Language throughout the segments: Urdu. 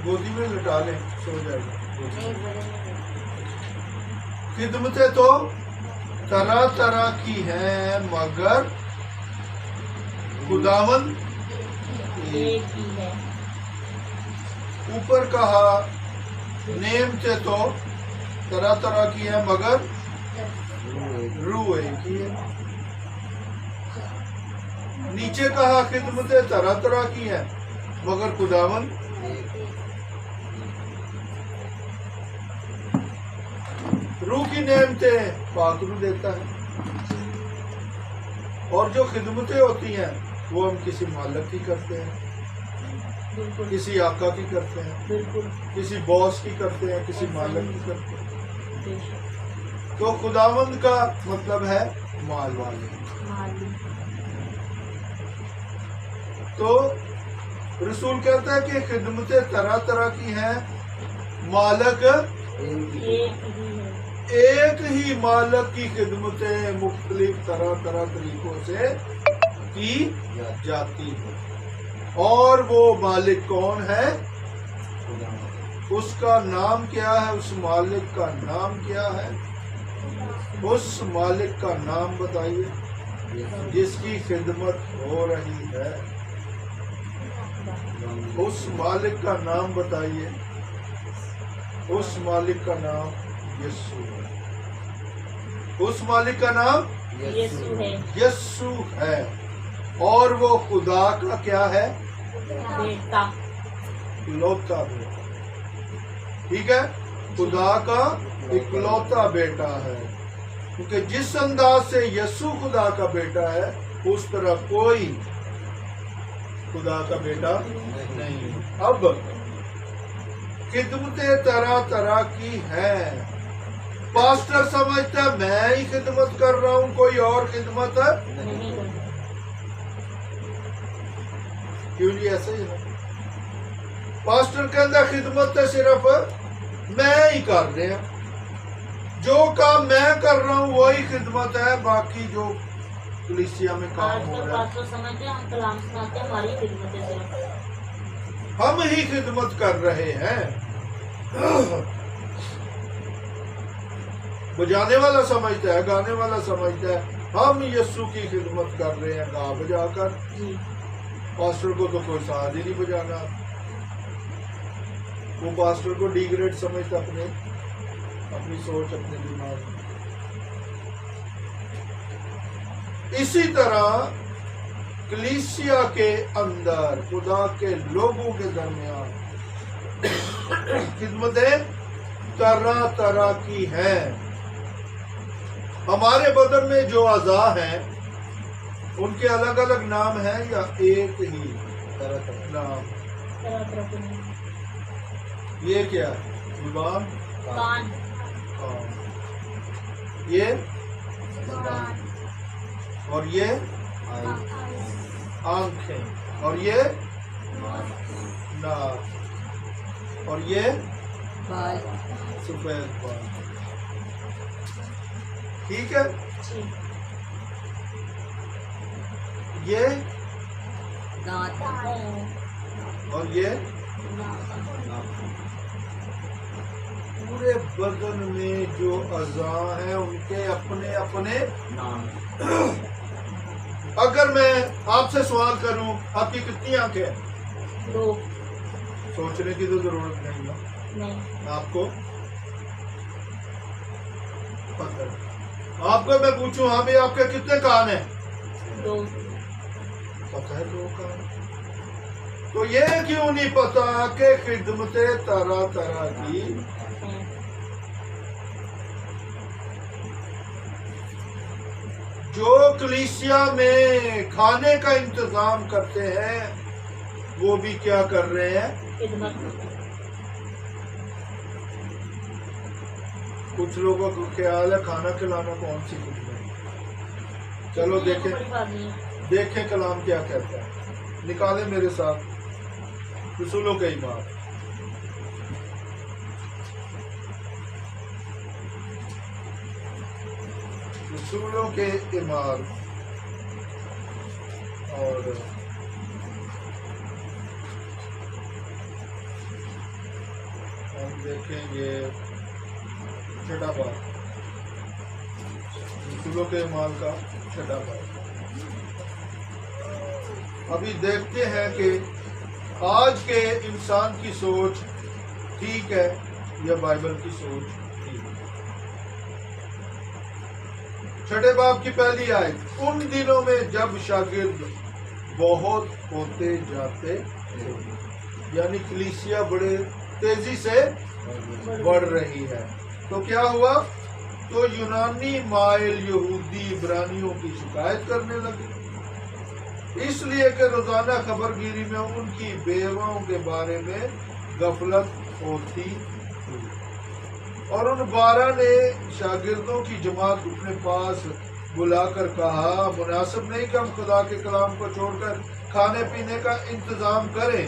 گودی میں لٹا لیں، سو جائے گا۔ خدمتیں تو طرح طرح کی ہیں مگر خداوند ایک ہی ہے۔ اوپر کہا نعمتیں تو طرح طرح کی ہیں مگر روح ایک ہی ہے۔ نیچے کہا خدمتیں طرح طرح کی ہیں مگر خداوند روح کی نعمتیں پاک روح دیتا ہے، اور جو خدمتیں ہوتی ہیں وہ ہم کسی مالک کی کرتے ہیں، بالکل کسی آقا کی کرتے ہیں، بالکل کسی باس کی کرتے ہیں، کسی مالک کی کرتے ہیں۔ بے شک۔ تو خداوند کا مطلب ہے مال والے۔ معلوم۔ تو رسول کہتا ہے کہ خدمتیں طرح طرح کی ہیں، مالک ایک ہی ہے۔ ایک ہی مالک کی خدمتیں مختلف طرح طرح طریقوں سے کی جاتی ہیں، اور وہ مالک کون ہے؟ اس کا نام کیا ہے؟ اس مالک کا نام کیا ہے؟ اس مالک کا نام بتائیے جس کی خدمت ہو رہی ہے۔ اس مالک کا نام بتائیے۔ اس مالک کا نام یسوع ہے۔ اس مالک کا نام یسوع ہے، یسوع ہے، اور وہ خدا کا کیا ہے؟ بیٹا۔ اکلوتا بیٹا۔ ٹھیک ہے، خدا کا اکلوتا بیٹا ہے، کیونکہ جس انداز سے یسوع خدا کا بیٹا ہے اس طرح کوئی خدا کا بیٹا نہیں۔ اب خدمتیں طرح طرح کی ہیں۔ پاسٹر سمجھتا ہے میں ہی خدمت کر رہا ہوں، کوئی اور خدمت ہے نہیں کیوں نہیں؟ ایسا ہی ہے، پاسٹر کے اندر خدمت ہے صرف میں ہی کر رہے ہیں، جو کام میں کر رہا ہوں وہی خدمت ہے، باقی جو کلیسیا میں آج کام ہو کل رہا ہے پاسٹر سمجھتے ہیں ہم کلام سناتے ہیں، ہماری خدمت ہے صرف۔ ہم ہی خدمت کر رہے ہیں۔ بجانے والا سمجھتا ہے، گانے والا سمجھتا ہے ہم یسوع کی خدمت کر رہے ہیں گا بجا کر۔ جی پاسٹر کو تو کوئی ساتھ ہی نہیں بجانا، وہ پاسٹر کو ڈی گریڈ سمجھتا اپنی سوچ، اپنے دماغ میں۔ اسی طرح کلیسیا کے اندر خدا کے لوگوں کے درمیان خدمتیں طرح طرح کی ہیں۔ ہمارے بدن میں جو اعضاء ہیں ان کے الگ الگ نام ہیں یا ایک ہی نام؟ طرح طرح کے نہیں۔ یہ کیا ہے؟ زبان، کان، یہ کان، اور یہ آنکھیں، اور یہ ناک، اور یہ بال۔ سفید بال۔ ٹھیک ہے، جی یہ دانت، اور یہ پورے بدن میں جو اعضاء ہیں ان کے اپنے اپنے نام۔ اگر میں آپ سے سوال کروں آپ کی کتنی آنکھیں ہیں؟ 2 سوچنے کی تو ضرورت نہیں نا، نہیں۔ آپ کو پتہ ہے۔ آپ کو میں پوچھوں ہاں بھی آپ کے کتنے کان ہیں؟ 2 پتہ ہے 2 کان۔ تو یہ کیوں نہیں پتا کہ خدمتیں طرح طرح کی؟ جو کلیسیا میں کھانے کا انتظام کرتے ہیں وہ بھی کیا کر رہے ہیں؟ خدمت۔ کچھ لوگوں کو خیال ہے کھانا کھلانا کون سی خدمت ہے؟ چلو دیکھیں بڑی بات نہیں ہے۔ دیکھیں کلام کیا کہتا ہے، نکالیں میرے ساتھ رسولوں کے ایمان، رسولوں کے ایمان اور ہم دیکھیں گے چھٹا باب، رسولوں کے اعمال کا چھٹا باب۔ ابھی دیکھتے ہیں کہ آج کے انسان کی سوچ ٹھیک ہے یا بائبل کی سوچ ٹھیک ہے۔ چھٹے باب کی پہلی آیت، ان دنوں میں جب شاگرد بہت ہوتے جاتے تھے، یعنی کلیسیا بڑے تیزی سے بڑھ رہی ہے، تو کیا ہوا؟ تو یونانی مائل یہودی عبرانیوں کی شکایت کرنے لگے، اس لیے کہ روزانہ خبر گیری میں ان کی بیواؤں کے بارے میں غفلت ہوتی تھی، اور ان 12 نے شاگردوں کی جماعت اپنے پاس بلا کر کہا، مناسب نہیں کہ ہم خدا کے کلام کو چھوڑ کر کھانے پینے کا انتظام کریں،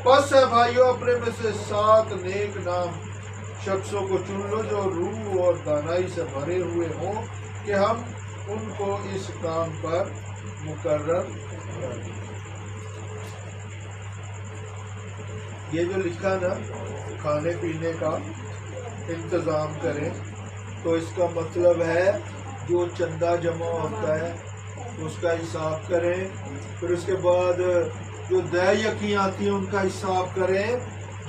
پس ہے بھائیو اپنے میں سے 7 نیک نام شخصوں کو چن لو جو روح اور دانائی سے بھرے ہوئے ہوں، کہ ہم ان کو اس کام پر مقرر کریں۔ یہ جو لکھا نا کھانے پینے کا انتظام کریں، تو اس کا مطلب ہے جو چندہ جمع ہوتا ہے اس کا حساب کریں، پھر اس کے بعد جو دہ یقین آتی ہیں ان کا حساب کریں،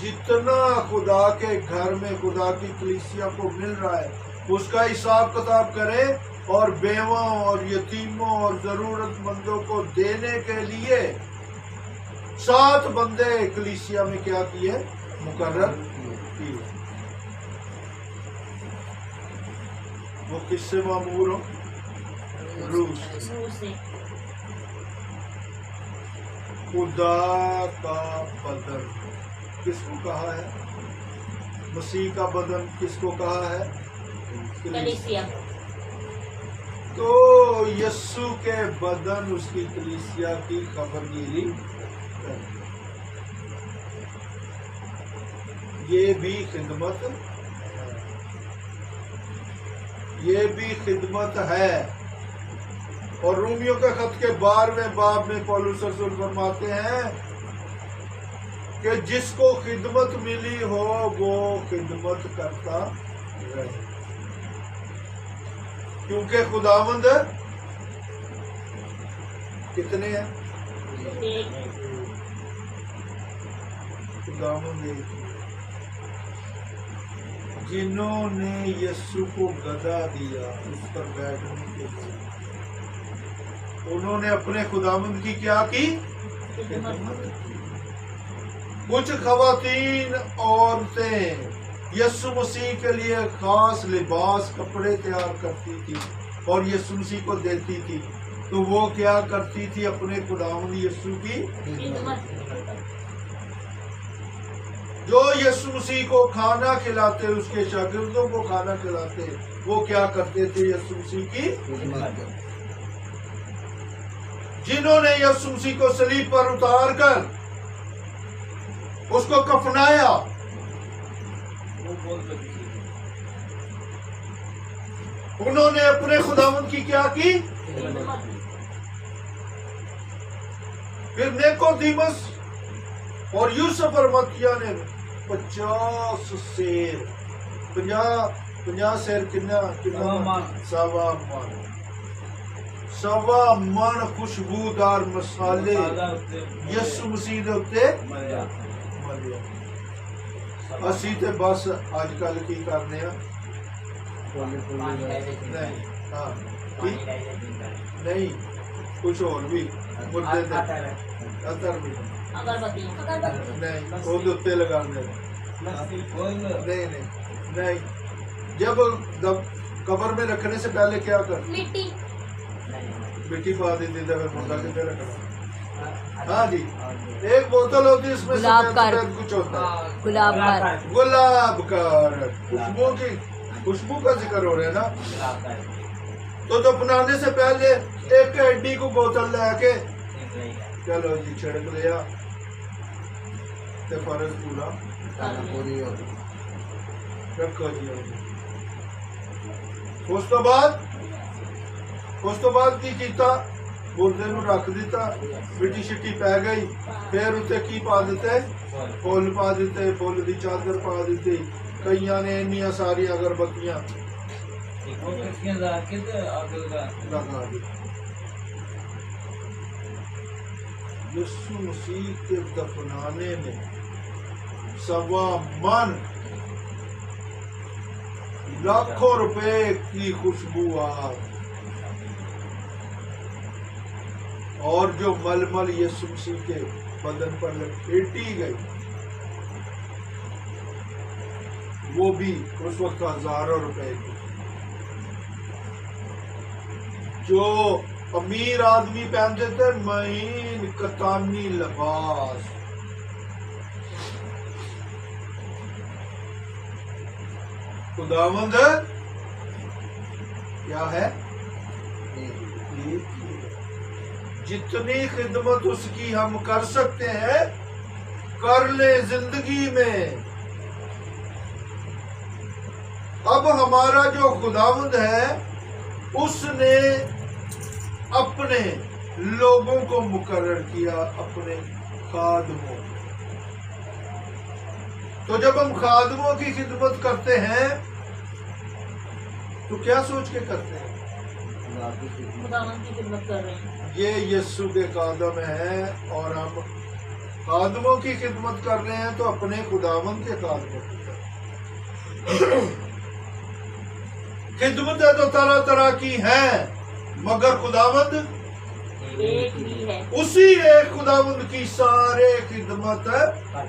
جتنا خدا کے گھر میں خدا کی کلیسیا کو مل رہا ہے اس کا حساب کتاب کریں، اور بیواؤں اور یتیموں اور ضرورت مندوں کو دینے کے لیے 7 بندے کلیسیا میں کیا کیے؟ مقرر کیے۔ وہ کس سے معمور ہو؟ روح سے۔ خدا کا بدن کس کو کہا ہے؟ مسیح کا بدن کس کو کہا ہے؟ کلیسیا۔ تو یسوع کے بدن اس کی کلیسیا کی خبر گیری کرے، یہ بھی خدمت ہے، یہ بھی خدمت ہے۔ اور رومیوں کے خط کے 12ویں باب میں پولس رسول فرماتے ہیں کہ جس کو خدمت ملی ہو وہ خدمت کرتا رہے، کیونکہ خداوند کتنے ہیں؟ خداوند ایک ہے۔ جنہوں نے یسوع کو گدا دیا اس پر بیٹھنے کے لیے، انہوں نے اپنے خداوند کی کیا کی؟ خدمت کی۔ کچھ خواتین عورتیں یسوع مسیح کے لیے خاص لباس کپڑے تیار کرتی تھی اور یسوع مسیح کو دیتی تھی، تو وہ کیا کرتی تھی؟ اپنے خداوند یسوع کی خدمت۔ جو یسوع مسیح کو کھانا کھلاتے، اس کے شاگردوں کو کھانا کھلاتے، وہ کیا کرتے تھے؟ یسوع مسیح کی خدمت۔ جنہوں نے یسوع مسیح کو صلیب پر اتار کر اس کو کفنایا، انہوں نے اپنے خداوند کی کیا کی؟ پھر نیکودیمس اور یوسف ارمتیہ نے 50 سیر 50 سیر کتنا 1.25 من خوشبودار مسالے یسوع مسیح دے اوتے ملے۔ اسی تے بس اج کل کی کرنے ہیں؟ نہیں کچھ اور بھی مردے عطر بھی نہیں وہ دے لگانے نہیں۔ جب قبر میں رکھنے سے پہلے کیا کر؟ مٹی پا دیتی تھی، پھر مردہ کتنے رکھنا؟ ہاں جی، ایک بوتل ہوتی ہے اس میں سفید کچھ ہوتا ہے، گلاب کا خوشبو کا ذکر ہو رہا ہے نا۔ تو دفنانے سے پہلے ایک ایڈی کو بوتل لے کے چلو جی چھڑک لیا تے فرض پورا رکھو جی۔ اس تو بعد کی کیتا ਮੁਰਦੇ ਨੂੰ ਰੱਖ ਦਿੱਤਾ, ਮਿੱਟੀ ਸ਼ਿੱਟੀ ਪੈ ਗਈ, ਫਿਰ ਉੱਤੇ ਕੀ ਪਾ ਦਿੱਤੇ? ਫੁੱਲ ਪਾ ਦਿੱਤੇ, ਫੁੱਲ ਦੀ ਚਾਦਰ ਪਾ ਦਿੱਤੀ, ਕਈਆਂ ਨੇ ਇੰਨੀਆਂ ਸਾਰੀਆਂ ਅਗਰਬੱਤੀਆਂ لگا دی. یسوع مسیح کے دفنانے میں 1.25 من لاکھوں روپے کی خوشبو اور جو ململ یسوع مسیح کے بدن پر لپیٹی گئی وہ بھی اس وقت 1000 روپے کی. جو امیر آدمی پہنتے تھے مہین کتانی لباس، خداوند کیا ہے؟ جتنی خدمت اس کی ہم کر سکتے ہیں کر لیں زندگی میں. اب ہمارا جو خداوند ہے اس نے اپنے لوگوں کو مقرر کیا، اپنے خادموں. تو جب ہم خادموں کی خدمت کرتے ہیں تو کیا سوچ کے کرتے ہیں؟ خداوند کی خدمت کر رہے ہیں. یہ یسوع کے خادم ہیں اور ہم خادموں کی خدمت کر رہے ہیں تو اپنے خداوند کے خادموں کی خدمتیں تو طرح طرح کی ہیں مگر خداوند ایک ہی ہے. اسی ایک خداوند کی سارے خدمت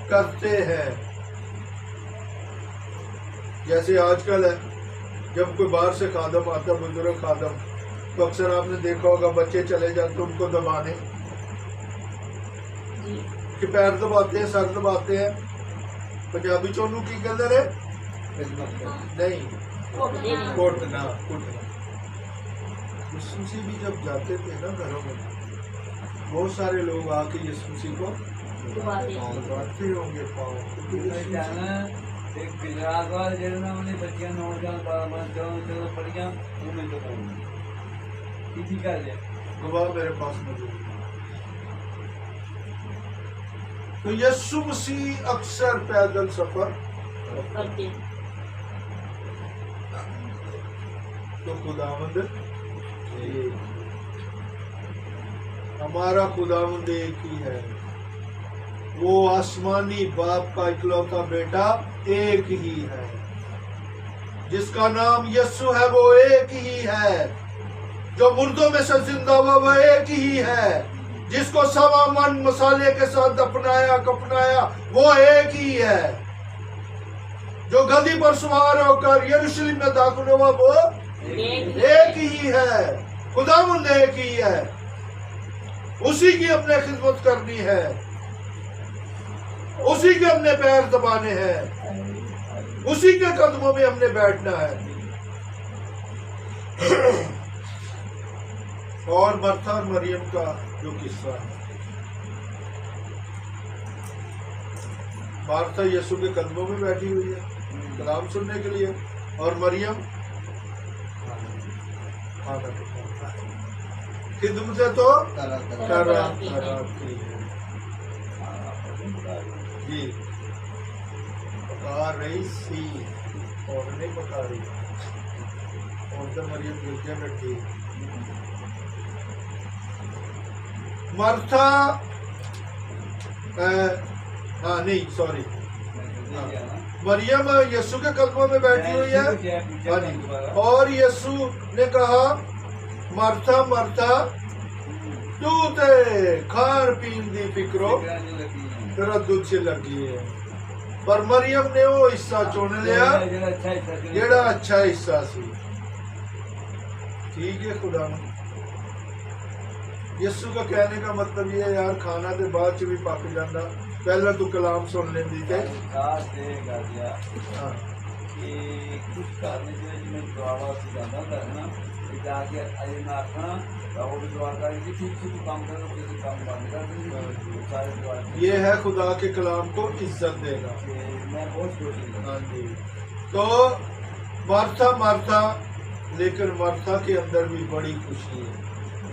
کرتے ہیں. جیسے آج کل ہے جب کوئی باہر سے خادم آتا ہے، بزرگ خادم، تو اکثر آپ نے دیکھا ہوگا بچے چلے جاتے ان کو دبانے کہ پیر دباتے ہیں، سر دباتے ہیں. پنجابی چونو کی کہتے ہیں نہیں کوٹنا. یسوع مسیح بھی جب جاتے تھے نا گھروں میں بہت سارے لوگ آ کے یسوع مسیح کو دباتے ہوں گے پاؤں. گواہ میرے پاس موجود ہے. تو یسوع مسیح اکثر پیدل سفر کرتے ہیں. تو خداوند ہمارا خداوند ایک ہی ہے. وہ آسمانی باپ کا اکلوتا بیٹا ایک ہی ہے. جس کا نام یسوع ہے وہ ایک ہی ہے. جو مردوں میں سے زندہ ہوا وہ ایک ہی ہے. جس کو 1.25 من مسالے کے ساتھ دفنایا کفنایا وہ ایک ہی ہے. جو گدی پر سوار ہو کر یروشلم میں داخل ہوا وہ ایک ہی ہے. خداوند ایک ہی ہے. اسی کی اپنے خدمت کرنی ہے، اسی کے اپنے پیر دبانے ہیں، اسی کے قدموں میں ہم نے بیٹھنا ہے. اور مرتھا اور مریم کا جو قصہ ہے، مارتھا یسوع کے قدموں میں بیٹھی ہوئی ہے کلام سننے کے لیے، اور مریم خدمتیں تو کر رہی ہے. جی پکا رہی سی اور نہیں پکا رہی. اور تو مریم گرجا بیٹھی. مرتھا نہیں سوری مریم یسوع کے قدموں میں بیٹھی ہوئی ہے. اور یسوع نے کہا مرتھا مرتھا تو تے کھان پین دی فکرو تردد سے لگی ہے، پر مریم نے وہ حصہ چن لیا جڑا اچھا حصہ سی. ٹھیک ہے خدا. یسوع کا کہنے کا مطلب یہ ہے یار کھانا تو بعد چ بھی پک جانا، پہلا تو کلام سن لیندی تے. یہ ہے خدا کے کلام کو عزت دینا. ہاں جی. تو مارتھا مارتھا، لیکن مرتھا کے اندر بھی بڑی خوشی ہے.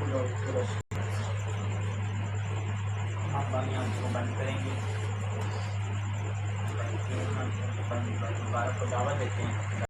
خدا حافظ. ہم باقی ہم کو بند کریں گے. بند مبارک کو دعوت دیتے ہیں.